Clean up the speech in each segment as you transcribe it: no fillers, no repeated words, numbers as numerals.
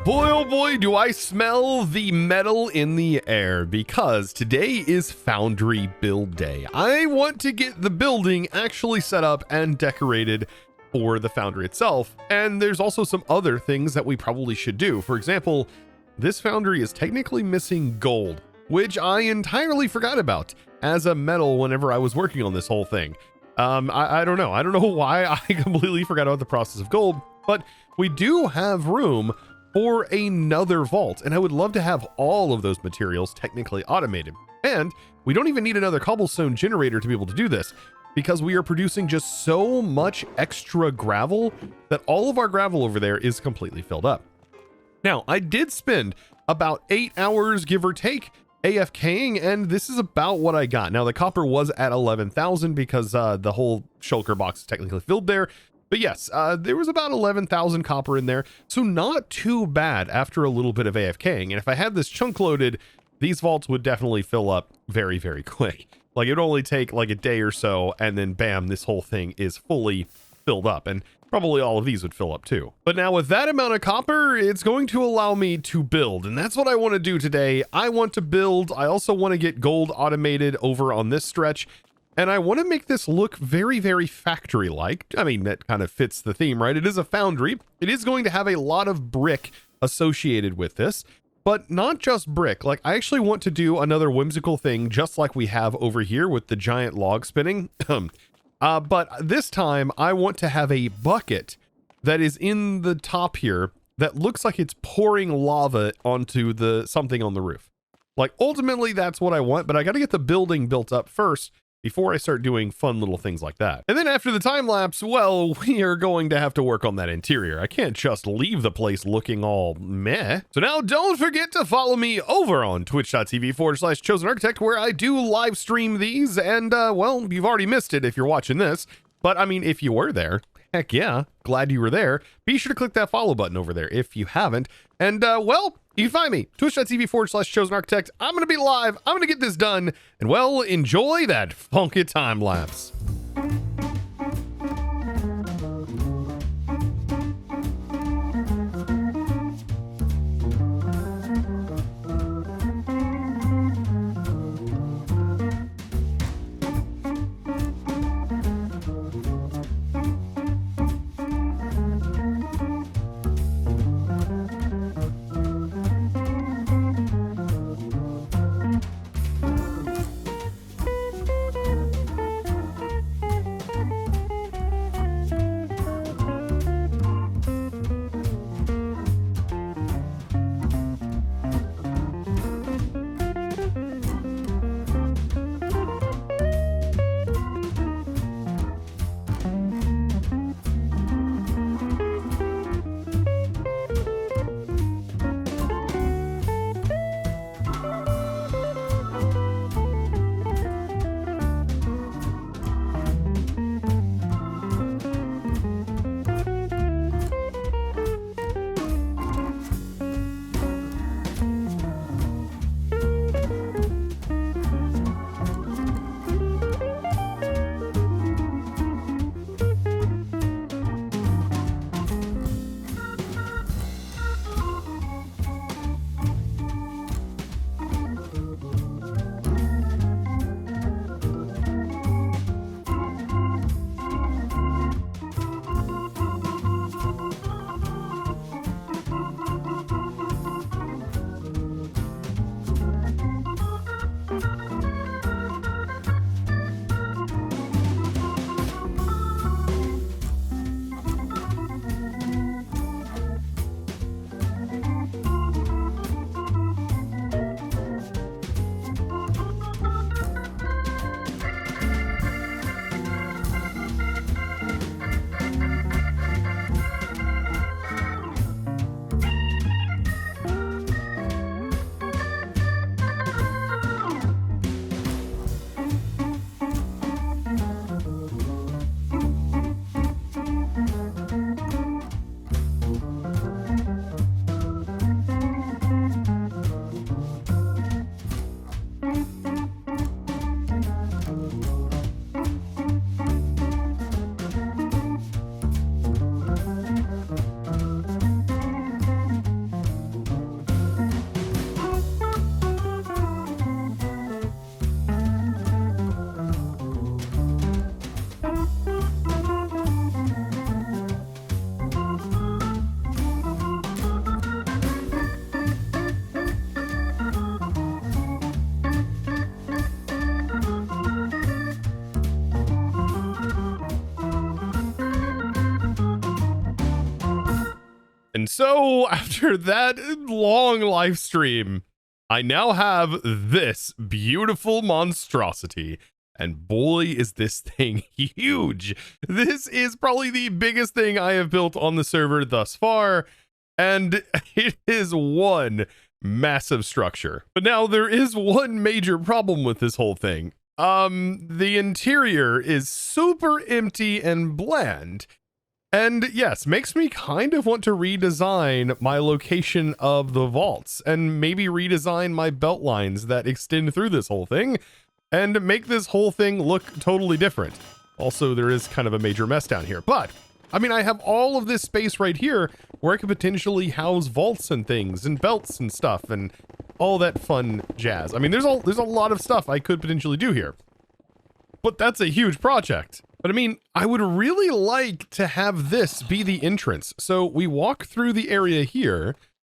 Boy, oh boy, do I smell the metal in the air, because today is Foundry build day. I want to get the building actually set up and decorated for the Foundry itself. And there's also some other things that we probably should do. For example, this Foundry is technically missing gold, which I entirely forgot about as a metal whenever I was working on this whole thing. I don't know. I don't know why I completely forgot about the process of gold, but we do have room for another vault, and I would love to have all of those materials technically automated. And we don't even need another cobblestone generator to be able to do this, because we are producing just so much extra gravel that all of our gravel over there is completely filled up. Now, I did spend about 8 hours, give or take, AFKing, and this is about what I got. Now, the copper was at 11,000 because the whole shulker box is technically filled there. But yes, there was about 11,000 copper in there, so not too bad after a little bit of AFKing. And if I had this chunk loaded, these vaults would definitely fill up very, very quick. Like, it'd only take like a day or so, and then bam, this whole thing is fully filled up. And probably all of these would fill up too. But now with that amount of copper, it's going to allow me to build. And that's what I want to do today. I want to build. I also want to get gold automated over on this stretch. And I want to make this look very, very factory-like. I mean, that kind of fits the theme, right? It is a foundry. It is going to have a lot of brick associated with this, but not just brick. Like, I actually want to do another whimsical thing, just like we have over here with the giant log spinning. But this time I want to have a bucket that is in the top here that looks like it's pouring lava onto the something on the roof. Like, ultimately, that's what I want, but I got to get the building built up first before I start doing fun little things like that. And then after the time lapse, well, we are going to have to work on that interior. I can't just leave the place looking all meh. So now don't forget to follow me over on twitch.tv/ChosenArchitect, where I do live stream these. And well, you've already missed it if you're watching this, but I mean, if you were there, heck yeah, glad you were there. Be sure to click that follow button over there if you haven't. And well, you can find me, twitch.tv/ChosenArchitect. I'm going to be live. I'm going to get this done. And well, enjoy that funky time lapse. And so after that long live stream, I now have this beautiful monstrosity. And boy, is this thing huge. This is probably the biggest thing I have built on the server thus far. And it is one massive structure. But now there is one major problem with this whole thing. The interior is super empty and bland. And yes, makes me kind of want to redesign my location of the vaults and maybe redesign my belt lines that extend through this whole thing and make this whole thing look totally different. Also, there is kind of a major mess down here, but I mean, I have all of this space right here where I could potentially house vaults and things and belts and stuff and all that fun jazz. I mean, there's a lot of stuff I could potentially do here, but that's a huge project. But I mean, I would really like to have this be the entrance. So we walk through the area here,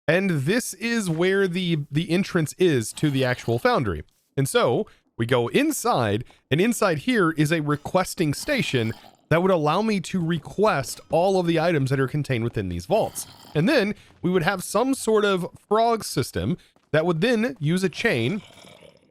and this is where the entrance is to the actual foundry. And so we go inside, and inside here is a requesting station that would allow me to request all of the items that are contained within these vaults. And then we would have some sort of frog system that would then use a chain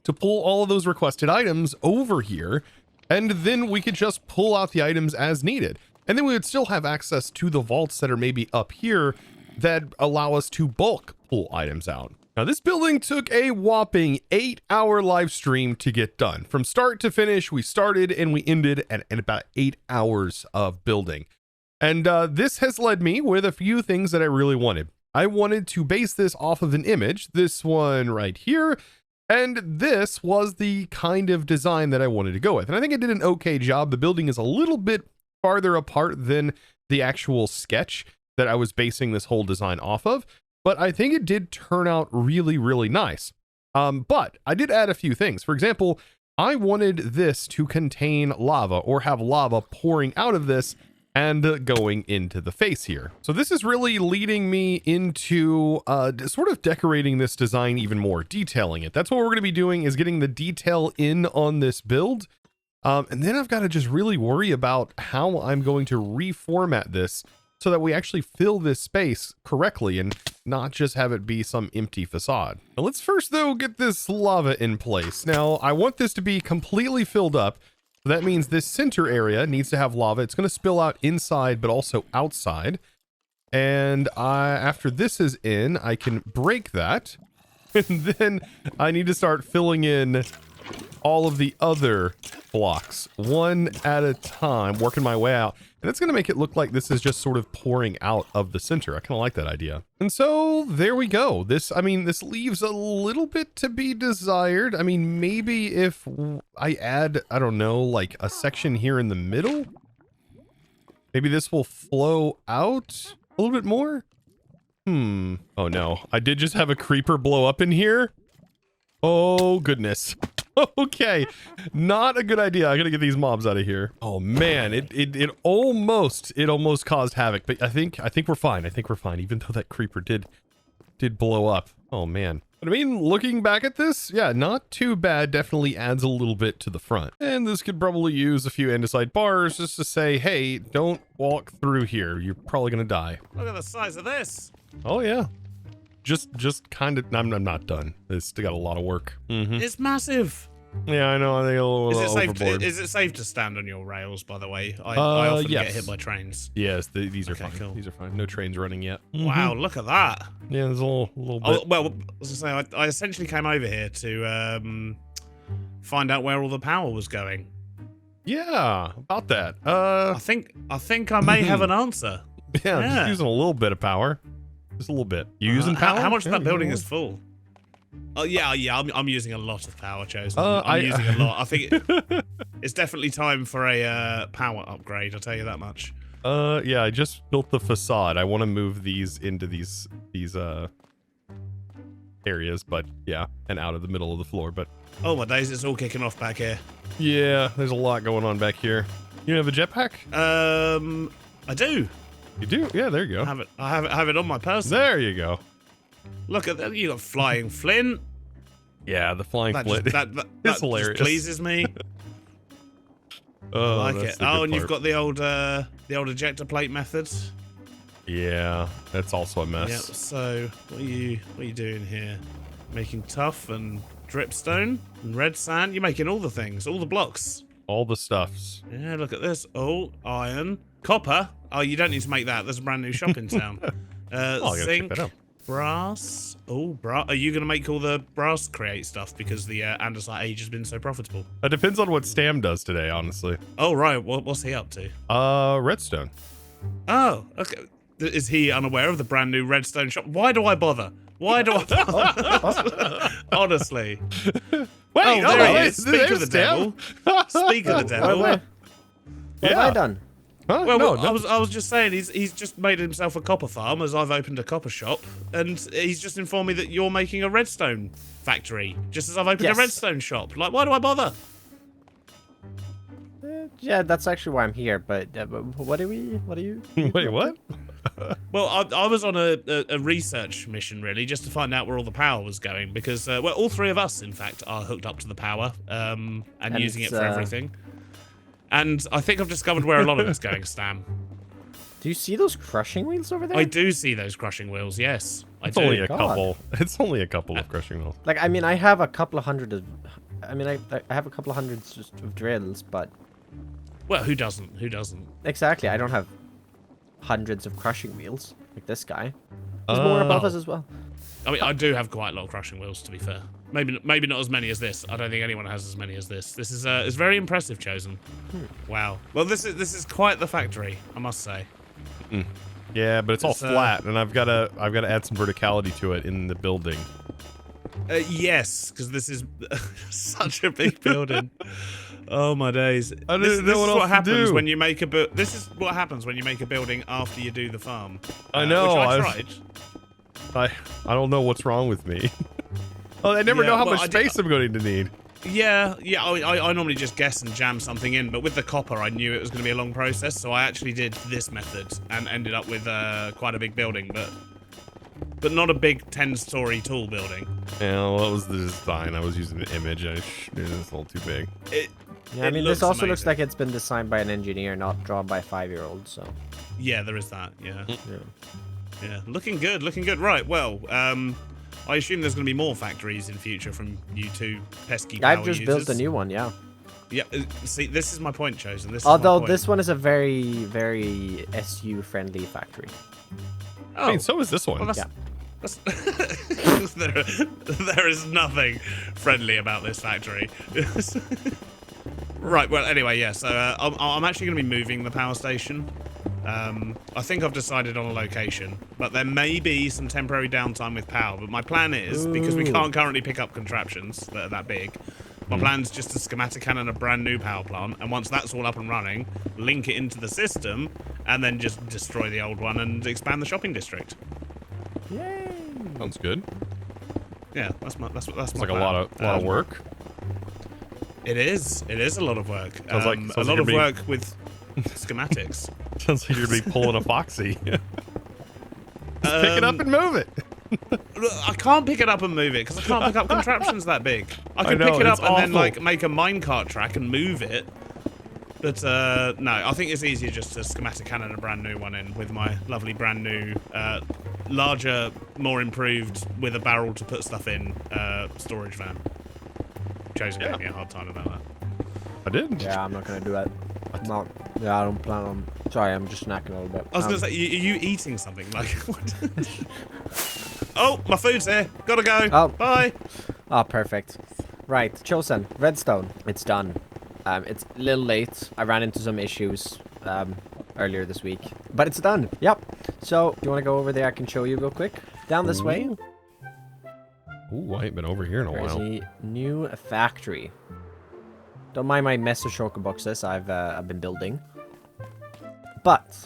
to pull all of those requested items over here. And then we could just pull out the items as needed. And then we would still have access to the vaults that are maybe up here that allow us to bulk pull items out. Now, this building took a whopping 8-hour live stream to get done. From start to finish, we started and we ended at about 8 hours of building. And this has led me with a few things that I really wanted. I wanted to base this off of an image, this one right here. And this was the kind of design that I wanted to go with. And I think I did an okay job. The building is a little bit farther apart than the actual sketch that I was basing this whole design off of. But I think it did turn out really, really nice. But I did add a few things. For example, I wanted this to contain lava or have lava pouring out of this and going into the face here. So this is really leading me into sort of decorating this design even more, detailing it. That's what we're going to be doing, is getting the detail in on this build. And then I've got to just really worry about how I'm going to reformat this so that we actually fill this space correctly and not just have it be some empty facade. Now let's first though get this lava in place. Now I want this to be completely filled up. So that means this center area needs to have lava. It's going to spill out inside, but also outside. And after this is in, I can break that. And then I need to start filling in all of the other blocks one at a time, working my way out. And it's going to make it look like this is just sort of pouring out of the center. I kind of like that idea. And so there we go. This leaves a little bit to be desired. I mean, maybe if I add, I don't know, like a section here in the middle, maybe this will flow out a little bit more. Oh no, I did just have a creeper blow up in here. Oh goodness. Okay, not a good idea. I gotta get these mobs out of here. Oh man, it almost caused havoc, but I think we're fine. I think we're fine, even though that creeper did blow up. Oh man. But I mean, looking back at this, yeah, not too bad. Definitely adds a little bit to the front. And this could probably use a few andesite bars just to say, hey, don't walk through here. You're probably gonna die. Look at the size of this. Oh yeah. Just kind of, I'm not done. It's still got a lot of work. It's massive. Yeah, I know. I think a little overboard. Is it safe to stand on your rails, by the way? I often get hit by trains. Yes, these are fine. Cool. These are fine. No trains running yet. Wow, look at that. Yeah, there's a little bit. Oh, well, as I say, I essentially came over here to find out where all the power was going. Yeah, about that. I think I may have an answer. Yeah, I'm just using a little bit of power. Just a little bit. You using power? How much of that building is full? Oh yeah. I'm using a lot of power, Chosen. I'm using a lot. I think it's definitely time for a power upgrade. I'll tell you that much. Yeah. I just built the facade. I want to move these into these areas, but yeah, and out of the middle of the floor. But oh my days, it's all kicking off back here. Yeah, there's a lot going on back here. You have a jetpack? I do. You do? Yeah, there you go. I have it on my person. There you go. Look at that. You got flying flint. Yeah, the flying flint. That hilarious. Just pleases me. Oh, I like it. Oh, and you've got the old ejector plate method. Yeah, that's also a mess. Yep. So what are you doing here? Making tuff and dripstone and red sand. You're making all the things, all the blocks. All the stuffs. Yeah, look at this. Oh, iron, copper. Oh, you don't need to make that. There's a brand new shop in town. Zinc, brass. Oh, Are you going to make all the brass create stuff because the andesite age has been so profitable? It depends on what Stam does today, honestly. Oh, right. What's he up to? Redstone. Oh, okay. Is he unaware of the brand new redstone shop? Why do I bother? Why do I bother? Honestly. Wait, there he is. Speak of the devil. Speak of the devil. What have I done? Huh? Well, no, I was just saying he's just made himself a copper farm as I've opened a copper shop, and he's just informed me that you're making a redstone factory just as I've opened a redstone shop. Like, why do I bother? Yeah, that's actually why I'm here. But what do you? Wait, what? Well, I was on a research mission really, just to find out where all the power was going because well, all three of us in fact are hooked up to the power and using it for everything. And I think I've discovered where a lot of it's going, Stam. Do you see those crushing wheels over there? I do see those crushing wheels, yes. It's only a couple. It's only a couple of crushing wheels. Like, I mean, I have a couple of hundred of... I mean, I have a couple of hundreds just of drills, but... Well, who doesn't? Who doesn't? Exactly, I don't have hundreds of crushing wheels, like this guy. There's more above us as well. I mean, I do have quite a lot of crushing wheels, to be fair. Maybe not as many as this. I don't think anyone has as many as this. This is very impressive, Chosen. Wow. Well, this is quite the factory, I must say. Yeah, but it's all flat, and I've got to add some verticality to it in the building. Yes, because this is such a big building. Oh my days! This is what happens when you make a This is what happens when you make a building after you do the farm. I know. Which I tried. I don't know what's wrong with me. Oh, I never know how much space I'm going to need. Yeah. I normally just guess and jam something in, but with the copper, I knew it was going to be a long process, so I actually did this method and ended up with quite a big building, but not a big 10-story tall building. Yeah, well, that was the design. I was using the image. It's a little too big. Yeah, I mean, this also looks like it's been designed by an engineer, not drawn by a 5-year-old. So. Yeah, there is that. Yeah. Yeah. Looking good. Looking good. Right. Well, I assume there's going to be more factories in future from you two pesky power I've just users. built a new one. Yeah. Yeah. See, this is my point, Chosen. Although this one is a very, very SU friendly factory. I mean, so is this one. Well, there is nothing friendly about this factory. Right, well, anyway, yeah, so I'm actually going to be moving the power station. I think I've decided on a location, but there may be some temporary downtime with power, but my plan is, because we can't currently pick up contraptions that are that big, my plan is just to schematic cannon a brand new power plant, and once that's all up and running, link it into the system, and then just destroy the old one and expand the shopping district. Yay! Sounds good. Yeah, that's my It's plan. like a lot of work. It is a lot of work. Sounds like a lot of work with schematics. Sounds like you're gonna be pulling a foxy. Just pick it up and move it. Look, I can't pick it up and move it because I can't pick up contraptions that big. I can know, pick it up it's and then awful. like make a minecart track and move it. But no, I think it's easier just to schematic cannon a brand new one in with my lovely brand new, larger, more improved, with a barrel to put stuff in, storage van. Chosen gave me a hard time about that. I did. Yeah, I'm not gonna do that. No, yeah, I don't plan on. Sorry, I'm just snacking a little bit. I was gonna say, are you eating something? Like, what? Oh, my food's here. Gotta go. Oh. Bye. Ah, perfect. Right, Chosen, redstone. It's done. It's a little late. I ran into some issues earlier this week, but it's done. Yep. So, do you want to go over there? I can show you real quick. Down this way. Ooh, I ain't been over here in a There's while. a new factory. Don't mind my mess of shulker boxes I've been building. But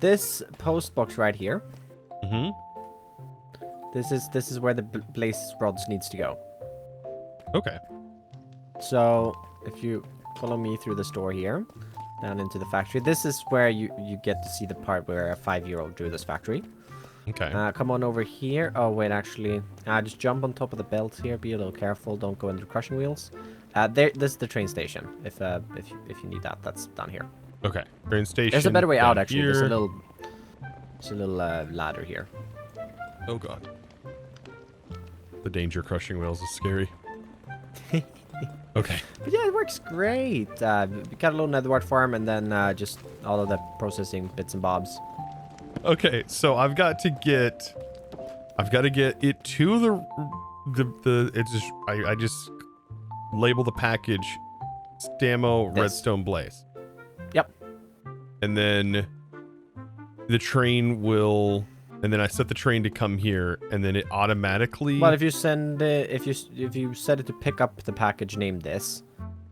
this post box right here. This is where the blaze rods needs to go. Okay. So if you follow me through the store here, down into the factory, this is where you get to see the part where a 5-year-old drew this factory. Okay. Come on over here. Oh wait, actually, just jump on top of the belt here. Be a little careful. Don't go into the crushing wheels. This is the train station. If you need that, that's down here. Okay. Train station. There's a better way out down actually. here. There's a little. There's a little ladder here. Oh god. The danger crushing wheels is scary. Okay. But yeah, it works great. We got a little netherwart farm and then just all of the processing bits and bobs. Okay, so I've got to get it to I just label the package Stamo Redstone Blaze. Yep. And then the train will, and then I set the train to come here, and then it automatically. Well, if you send it, if you set it to pick up the package named this,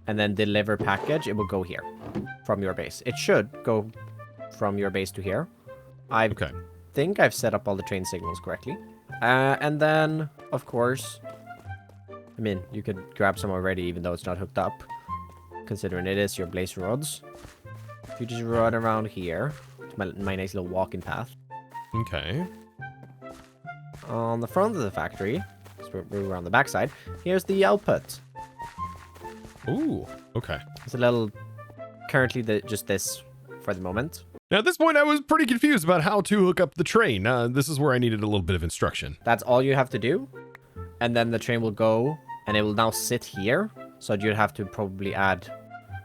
and then deliver package, it will go here from your base. It should go from your base to here. I think I've set up all the train signals correctly. And then, of course, I mean, you could grab some already, even though it's not hooked up, considering it is your blaze rods. If you just run around here, it's my nice little walking path. Okay. On the front of the factory, so we're on the backside, here's the output. Ooh, okay. It's a little, currently just this for the moment. Now, at this point, I was pretty confused about how to hook up the train. This is where I needed a little bit of instruction. That's all you have to do. And then the train will go, and it will now sit here. So you'd have to probably add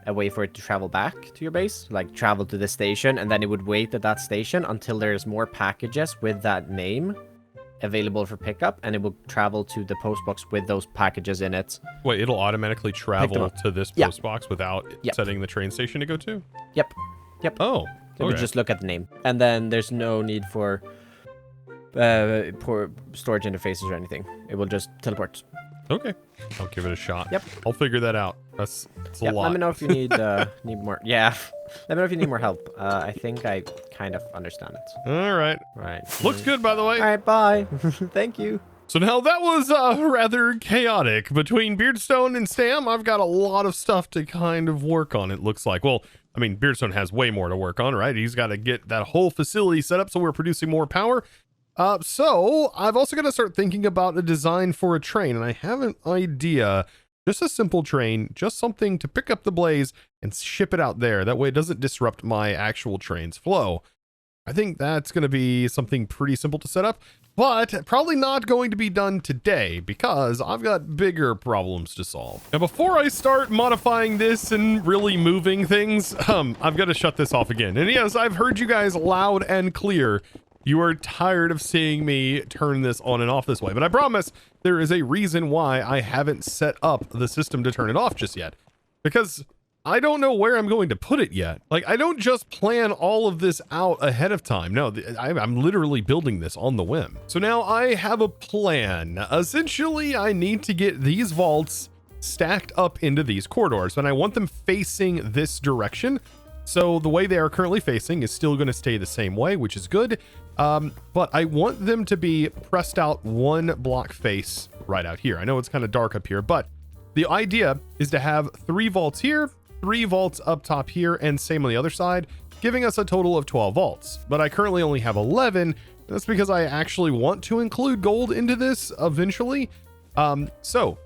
a way for it to travel back to your base. Like, travel to the station, and then it would wait at that station until there's more packages with that name available for pickup, and it will travel to the post box with those packages in it. Wait, it'll automatically travel to this post box without setting the train station to go to? Yep. Yep. Oh. It would just look at the name. And then there's no need for storage interfaces or anything. It will just teleport. Okay. I'll give it a shot. Yep. I'll figure that out. That's a lot. Let me know if you need need more. Yeah. Let me know if you need more help. I think I kind of understand it. All right. Right. Looks good, by the way. All right, bye. Thank you. So now that was rather chaotic. Between Beardstone and Stam, I've got a lot of stuff to kind of work on, it looks like. Well, I mean, Beardstone has way more to work on, right? He's got to get that whole facility set up so we're producing more power. So I've also got to start thinking about a design for a train, and I have an idea. Just a simple train, just something to pick up the blaze and ship it out there. That way it doesn't disrupt my actual train's flow. I think that's going to be something pretty simple to set up, but probably not going to be done today because I've got bigger problems to solve. Now, before I start modifying this and really moving things, I've got to shut this off again. And yes, I've heard you guys loud and clear. You are tired of seeing me turn this on and off this way, but I promise there is a reason why I haven't set up the system to turn it off just yet, because I don't know where I'm going to put it yet. Like, I don't just plan all of this out ahead of time. No, I'm literally building this on the whim. So now I have a plan. Essentially, I need to get these vaults stacked up into these corridors, and I want them facing this direction. So the way they are currently facing is still going to stay the same way, which is good. But I want them to be pressed out one block face right out here. I know it's kind of dark up here, but the idea is to have 3 vaults here, 3 vaults up top here, and same on the other side, giving us a total of 12 vaults. But I currently only have 11. That's because I actually want to include gold into this eventually. So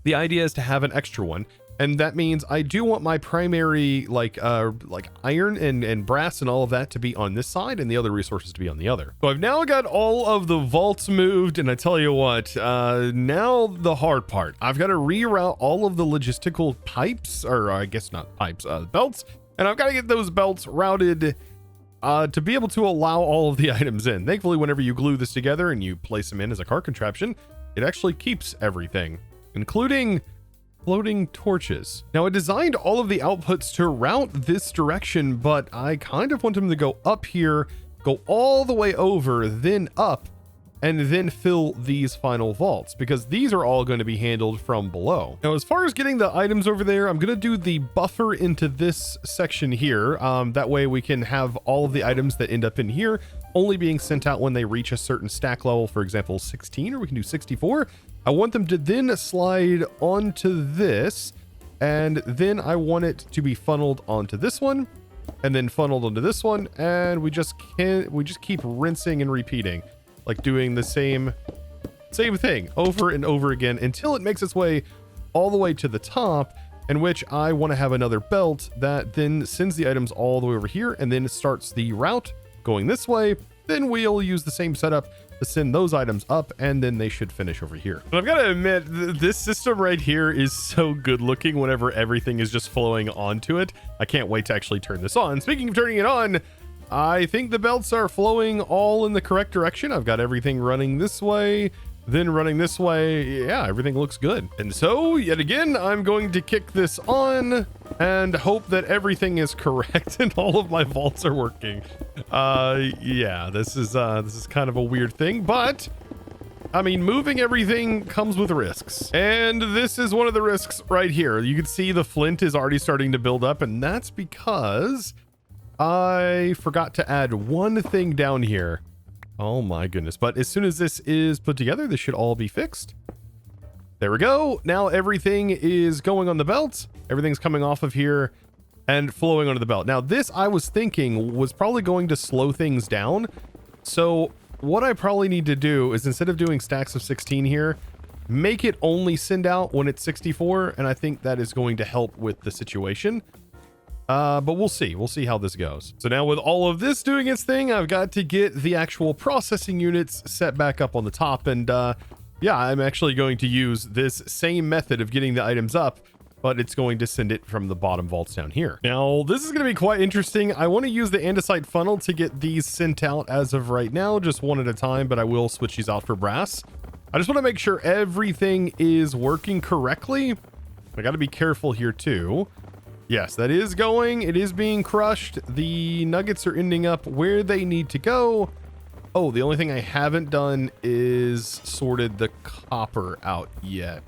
the idea is to have an extra one. And that means I do want my primary like iron and brass and all of that to be on this side and the other resources to be on the other. So I've now got all of the vaults moved, and I tell you what, now the hard part. I've got to reroute all of the logistical pipes, or I guess not pipes, belts, and I've got to get those belts routed to be able to allow all of the items in. Thankfully, whenever you glue this together and you place them in as a car contraption, it actually keeps everything, including floating torches. Now, I designed all of the outputs to route this direction, but I kind of want them to go up here, go all the way over, then up, and then fill these final vaults, because these are all going to be handled from below. Now, as far as getting the items over there, I'm going to do the buffer into this section here. That way we can have all of the items that end up in here only being sent out when they reach a certain stack level, for example, 16, or we can do 64. I want them to then slide onto this, and then I want it to be funneled onto this one, and then funneled onto this one, and we just keep rinsing and repeating, like doing the same thing over and over again until it makes its way all the way to the top, in which I want to have another belt that then sends the items all the way over here and then starts the route going this way, then we'll use the same setup to send those items up, and then they should finish over here. But I've got to admit, this system right here is so good looking whenever everything is just flowing onto it. I can't wait to actually turn this on. Speaking of turning it on, I think the belts are flowing all in the correct direction. I've got everything running this way, then running this way. Yeah, everything looks good. And so yet again, I'm going to kick this on and hope that everything is correct and all of my vaults are working. Yeah, this is kind of a weird thing, but I mean, moving everything comes with risks. And this is one of the risks right here. You can see the flint is already starting to build up, and that's because I forgot to add one thing down here. Oh my goodness. But as soon as this is put together, this should all be fixed. There we go. Now everything is going on the belt. Everything's coming off of here and flowing onto the belt. Now this, I was thinking, was probably going to slow things down. So what I probably need to do is, instead of doing stacks of 16 here, make it only send out when it's 64. And I think that is going to help with the situation. But we'll see. We'll see how this goes. So now with all of this doing its thing, I've got to get the actual processing units set back up on the top. And yeah, I'm actually going to use this same method of getting the items up, but it's going to send it from the bottom vaults down here. Now, this is going to be quite interesting. I want to use the andesite funnel to get these sent out as of right now, just one at a time, but I will switch these out for brass. I just want to make sure everything is working correctly. I got to be careful here too. Yes, that is going. It is being crushed. The nuggets are ending up where they need to go. Oh, the only thing I haven't done is sorted the copper out yet.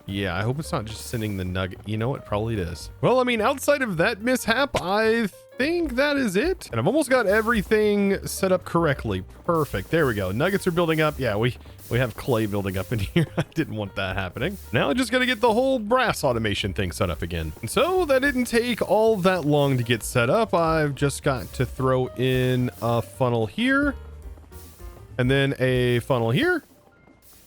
Yeah, I hope it's not just sending the nugget. You know what? Probably it is. Well, I mean, outside of that mishap, I think that is it. And I've almost got everything set up correctly. Perfect. There we go. Nuggets are building up. Yeah, we have clay building up in here. I didn't want that happening. Now I just got to get the whole brass automation thing set up again. And so that didn't take all that long to get set up. I've just got to throw in a funnel here, and then a funnel here.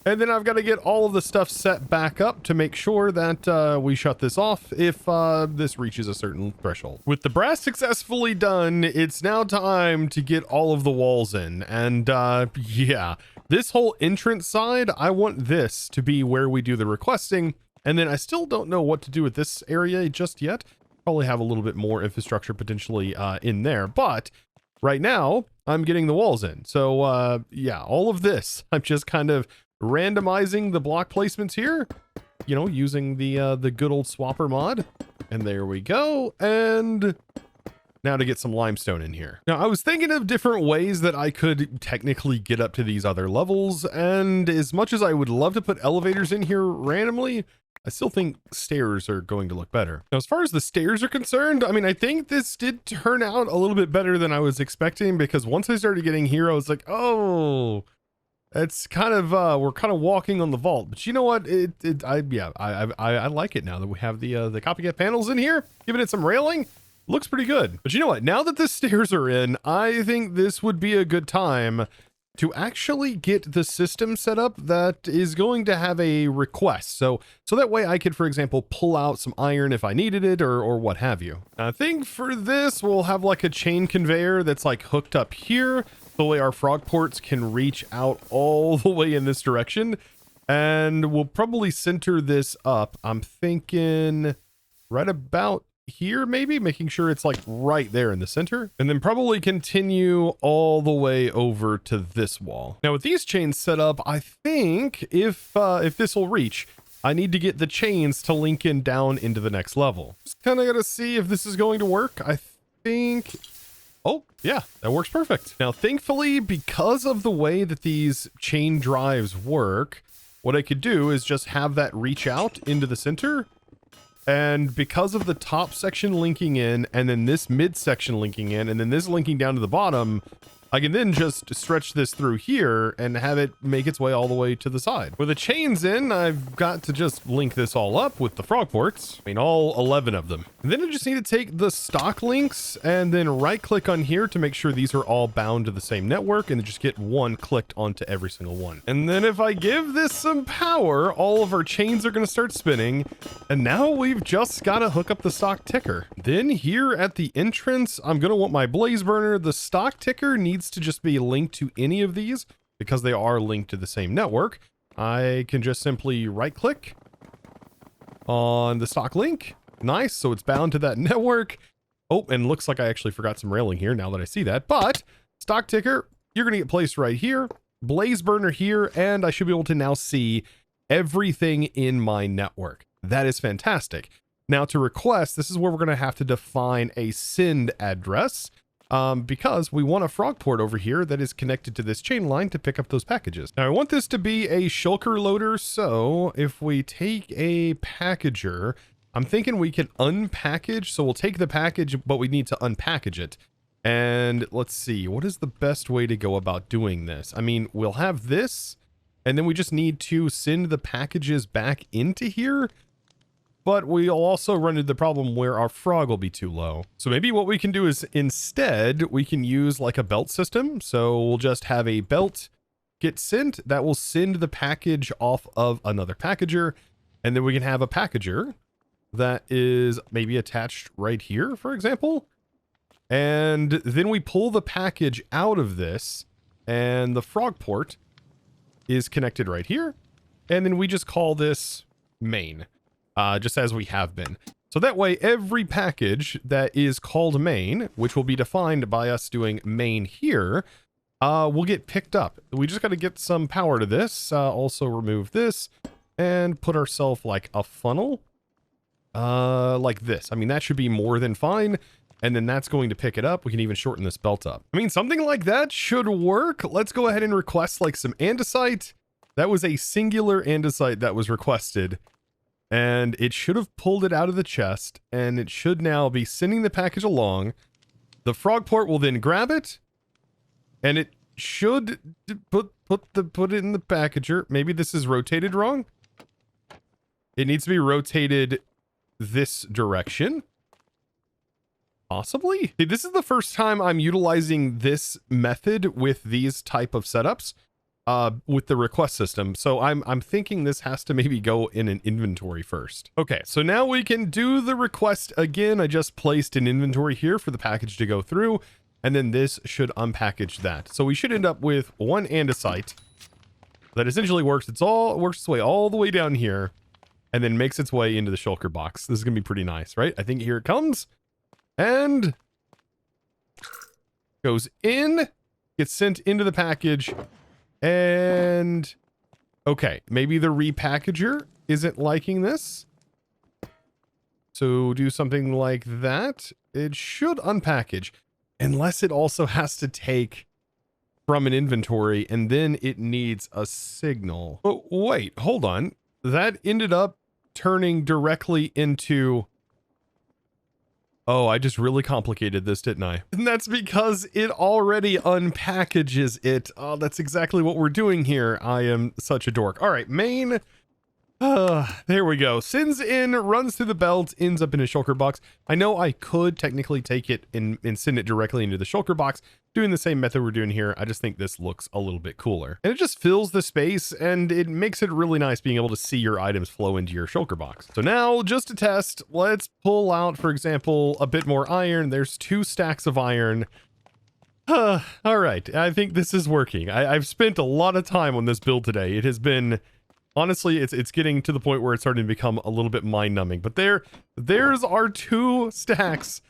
And then I've got to get all of the stuff set back up to make sure that we shut this off if this reaches a certain threshold. With the brass successfully done, it's now time to get all of the walls in. And yeah, this whole entrance side, I want this to be where we do the requesting. And then I still don't know what to do with this area just yet. Probably have a little bit more infrastructure potentially in there. But right now, I'm getting the walls in. So yeah, all of this, I'm just kind of randomizing the block placements here, you know, using the good old swapper mod. And there we go. And now to get some limestone in here. Now I was thinking of different ways that I could technically get up to these other levels, and as much as I would love to put elevators in here randomly, I still think stairs are going to look better. Now, as far as the stairs are concerned, I mean, I think this did turn out a little bit better than I was expecting, because once I started getting here, I was like, oh, it's kind of we're kind of walking on the vault. But you know what? I like it now that we have the copycat panels in here, giving it some railing. Looks pretty good. But you know what? Now that the stairs are in, I think this would be a good time to actually get the system set up that is going to have a request. So that way I could, for example, pull out some iron if I needed it, or what have you. I think for this, we'll have like a chain conveyor that's like hooked up here. The way our frog ports can reach out all the way in this direction. And we'll probably center this up. I'm thinking right about here, maybe, making sure it's like right there in the center, and then probably continue all the way over to this wall. Now with these chains set up, I think if this will reach, I need to get the chains to link in down into the next level. Just kind of got to see if this is going to work. I think, oh yeah, that works perfect. Now thankfully, because of the way that these chain drives work, what I could do is just have that reach out into the center. And because of the top section linking in, and then this mid section linking in, and then this linking down to the bottom, I can then just stretch this through here and have it make its way all the way to the side. With the chains in, I've got to just link this all up with the frog ports. I mean, all 11 of them. And then I just need to take the stock links and then right click on here to make sure these are all bound to the same network, and then just get one clicked onto every single one. And then if I give this some power, all of our chains are going to start spinning. And now we've just got to hook up the stock ticker. Then here at the entrance, I'm going to want my blaze burner. The stock ticker needs needs to just be linked to any of these because they are linked to the same network, I can just simply right click on the stock link. Nice. So it's bound to that network. Oh, and looks like I actually forgot some railing here now that I see that, but stock ticker, you're going to get placed right here, blaze burner here, and I should be able to now see everything in my network. That is fantastic. Now to request, this is where we're going to have to define a send address because we want a frog port over here that is connected to this chain line to pick up those packages. Now I want this to be a shulker loader. So if we take a packager, I'm thinking we can unpackage. So we'll take the package, but we need to unpackage it. And let's see, what is the best way to go about doing this? I mean, we'll have this, and then we just need to send the packages back into here. But we'll also run into the problem where our frog will be too low. So maybe what we can do is instead, we can use like a belt system. So we'll just have a belt get sent that will send the package off of another packager. And then we can have a packager that is maybe attached right here, for example. And then we pull the package out of this and the frog port is connected right here. And then we just call this main. Just as we have been. So that way, every package that is called main, which will be defined by us doing main here, will get picked up. We just got to get some power to this. Also remove this and put ourselves like a funnel like this. I mean, that should be more than fine. And then that's going to pick it up. We can even shorten this belt up. I mean, something like that should work. Let's go ahead and request like some andesite. That was a singular andesite that was requested. And it should have pulled it out of the chest, and it should now be sending the package along. The frog port will then grab it, and it should put it in the packager. Maybe this is rotated wrong. It needs to be rotated this direction. Possibly. See, this is the first time I'm utilizing this method with these type of setups. With the request system. So I'm thinking this has to maybe go in an inventory first. Okay, so now we can do the request again. I just placed an inventory here for the package to go through, and then this should unpackage that. So we should end up with one andesite that essentially works its way all the way down here, and then makes its way into the shulker box. This is gonna be pretty nice, right? I think here it comes, and goes in, gets sent into the package. And okay, maybe the repackager isn't liking this. So do something like that. It should unpackage, unless it also has to take from an inventory and then it needs a signal. Oh, wait, hold on. That ended up turning directly into... Oh, I just really complicated this, didn't I? And that's because it already unpackages it. Oh, that's exactly what we're doing here. I am such a dork. All right, main. There we go. Sends in, runs through the belt, ends up in a shulker box. I know I could technically take it and send it directly into the shulker box, doing the same method we're doing here. I just think this looks a little bit cooler. And it just fills the space, and it makes it really nice being able to see your items flow into your shulker box. So now, just to test, let's pull out, for example, a bit more iron. There's 2 stacks of iron. All right, I think this is working. I've spent a lot of time on this build today. It has been... Honestly, it's getting to the point where it's starting to become a little bit mind-numbing. But there's our 2 stacks.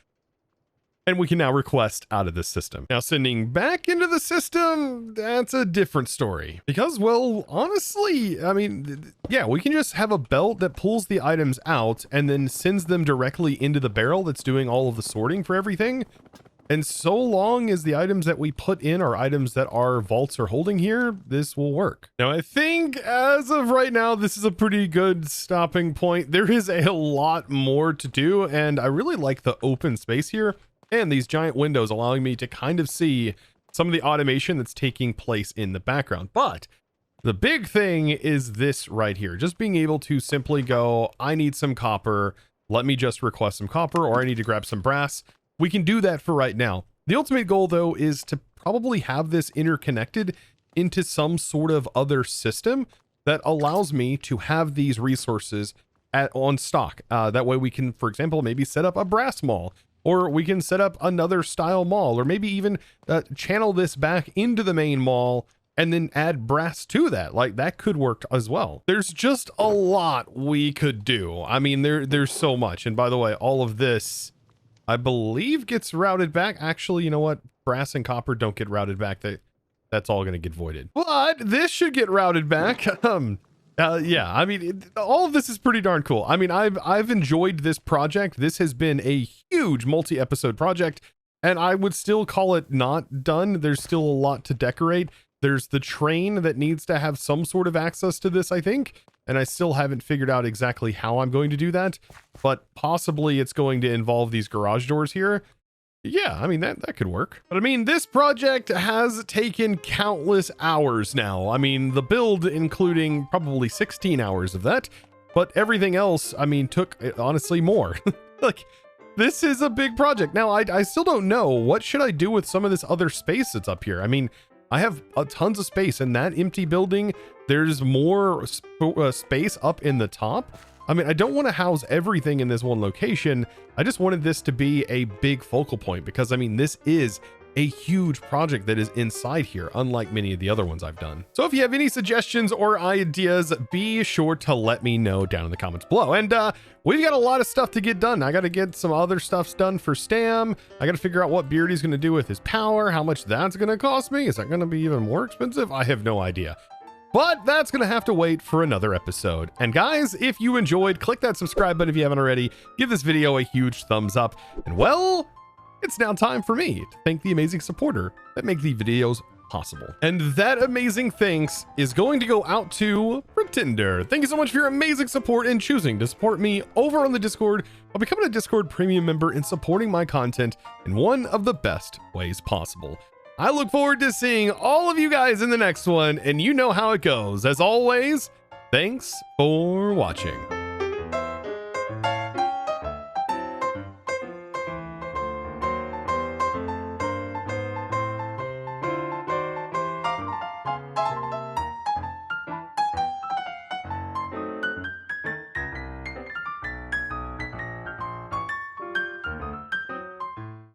And we can now request out of this system. Now, sending back into the system, that's a different story. Because, well, honestly, I mean, yeah, we can just have a belt that pulls the items out and then sends them directly into the barrel that's doing all of the sorting for everything. And so long as the items that we put in are items that our vaults are holding here, this will work. Now, I think as of right now, this is a pretty good stopping point. There is a lot more to do, and I really like the open space here and these giant windows allowing me to kind of see some of the automation that's taking place in the background. But the big thing is this right here, just being able to simply go, I need some copper. Let me just request some copper, or I need to grab some brass. We can do that for right now. The ultimate goal, though, is to probably have this interconnected into some sort of other system that allows me to have these resources on stock. That way we can, for example, maybe set up a brass mall or we can set up another style mall, or maybe even channel this back into the main mall and then add brass to that. Like, that could work as well. There's just a lot we could do. I mean, there's so much. And by the way, all of this, I believe, gets routed back. Actually, you know what? Brass and copper don't get routed back. That's all going to get voided. But this should get routed back. Yeah, I mean, all of this is pretty darn cool. I mean, I've enjoyed this project. This has been a huge multi-episode project, and I would still call it not done. There's still a lot to decorate. There's the train that needs to have some sort of access to this, I think, and I still haven't figured out exactly how I'm going to do that, but possibly it's going to involve these garage doors here. Yeah, I mean, that could work. But I mean, this project has taken countless hours now. I mean, the build including probably 16 hours of that, but everything else, I mean, took honestly more. Like, this is a big project. Now, I still don't know, what should I do with some of this other space that's up here? I mean, I have tons of space in that empty building. There's more space up in the top. I mean, I don't want to house everything in this one location. I just wanted this to be a big focal point because, I mean, this is a huge project that is inside here, unlike many of the other ones I've done. So if you have any suggestions or ideas, be sure to let me know down in the comments below. And we've got a lot of stuff to get done. I got to get some other stuffs done for Stam. I got to figure out what Beardy's going to do with his power, how much that's going to cost me. Is that going to be even more expensive? I have no idea. But that's going to have to wait for another episode. And guys, if you enjoyed, click that subscribe button if you haven't already. Give this video a huge thumbs up. And well, it's now time for me to thank the amazing supporter that make the videos possible. And that amazing thanks is going to go out to Pretender. Thank you so much for your amazing support and choosing to support me over on the Discord while becoming a Discord premium member and supporting my content in one of the best ways possible. I look forward to seeing all of you guys in the next one, and you know how it goes. As always, thanks for watching.